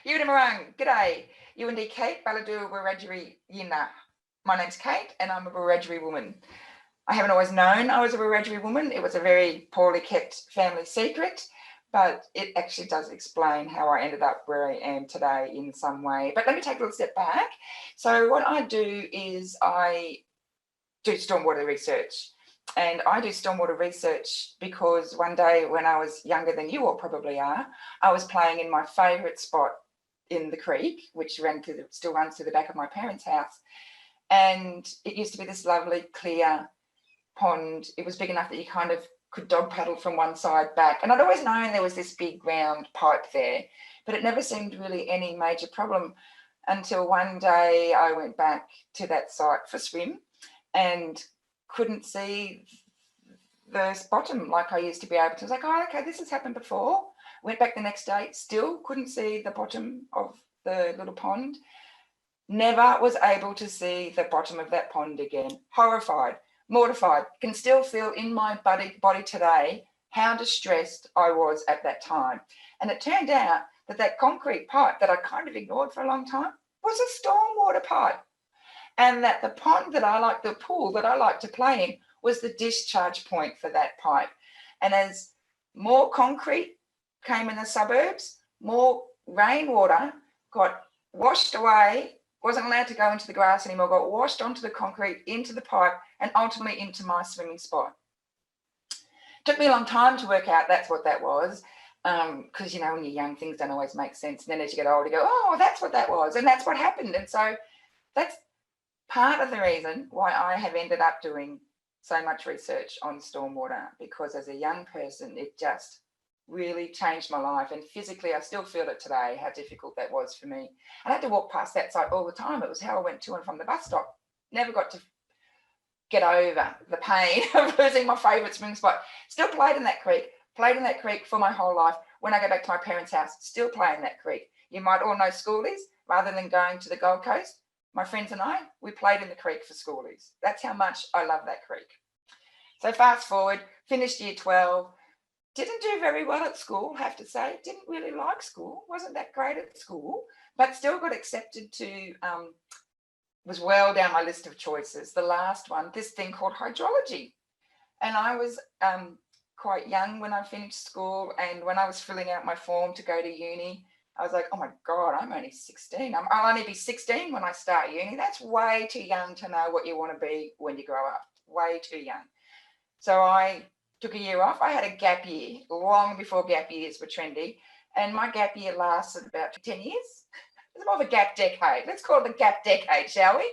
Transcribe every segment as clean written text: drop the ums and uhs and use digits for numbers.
Yudamarang, g'day. UND Kate, Baladu Wiradjuri Yina. My name's Kate and I'm a Wiradjuri woman. I haven't always known I was a Wiradjuri woman. It was a very poorly kept family secret, but it actually does explain how I ended up where I am today in some way. But let me take a little step back. So what I do is I do stormwater research. And I do stormwater research because one day when I was younger than you all probably are, I was playing in my favourite spot in the creek, which still runs through the back of my parents' house. And it used to be this lovely clear pond. It was big enough that you kind of could dog paddle from one side back. And I'd always known there was this big round pipe there, but it never seemed really any major problem until one day I went back to that site for swim and couldn't see the bottom like I used to be able to. I was like, oh, okay, this has happened before. Went back the next day, still couldn't see the bottom of the little pond. Never was able to see the bottom of that pond again. Horrified, mortified, can still feel in my body today how distressed I was at that time. And it turned out that that concrete pipe that I kind of ignored for a long time was a stormwater pipe. And that the pond that I like, the pool that I like to play in, was the discharge point for that pipe. And as more concrete came in the suburbs, more rainwater got washed away, wasn't allowed to go into the grass anymore, got washed onto the concrete, into the pipe, and ultimately into my swimming spot. Took me a long time to work out that's what that was, because, you know, when you're young, things don't always make sense. And then as you get older, you go, oh, that's what that was, and that's what happened. And so that's part of the reason why I have ended up doing so much research on stormwater, because as a young person, it just really changed my life. And physically, I still feel it today, how difficult that was for me. I had to walk past that site all the time. It was how I went to and from the bus stop. Never got to get over the pain of losing my favourite swimming spot. Still played in that creek for my whole life. When I go back to my parents' house, still play in that creek. You might all know schoolies. Rather than going to the Gold Coast, my friends and I, we played in the creek for schoolies. That's how much I love that creek. So fast forward, finished year 12, didn't do very well at school, have to say. Didn't really like school, wasn't that great at school, but still got accepted to, was well down my list of choices. The last one, this thing called hydrology. And I was quite young when I finished school, and when I was filling out my form to go to uni, I was like, oh my God, I'm only 16. I'll only be 16 when I start uni. That's way too young to know what you want to be when you grow up. Way too young. So I took a year off. I had a gap year long before gap years were trendy. And my gap year lasted about 10 years. It's more of a gap decade. Let's call it the gap decade, shall we?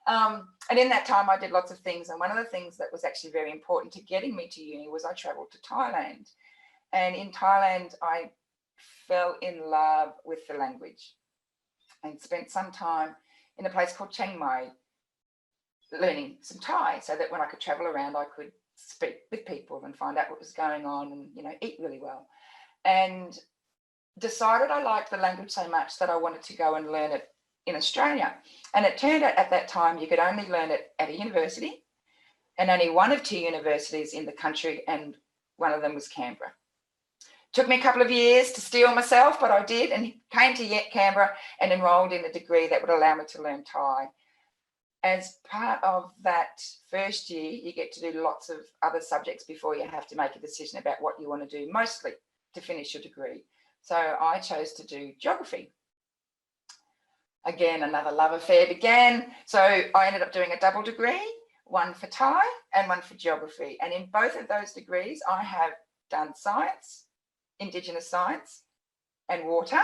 And in that time, I did lots of things. And one of the things that was actually very important to getting me to uni was I travelled to Thailand. And in Thailand, I fell in love with the language and spent some time in a place called Chiang Mai learning some Thai, so that when I could travel around, I could speak with people and find out what was going on and, you know, eat really well. And decided I liked the language so much that I wanted to go and learn it in Australia. And it turned out at that time you could only learn it at a university, and only one of two universities in the country, and one of them was Canberra. Took me a couple of years to steel myself, but I did, and came to Canberra and enrolled in a degree that would allow me to learn Thai. As part of that first year, you get to do lots of other subjects before you have to make a decision about what you want to do, mostly to finish your degree. So I chose to do geography. Again, another love affair began. So I ended up doing a double degree, one for Thai and one for geography. And in both of those degrees, I have done science, Indigenous science, and water.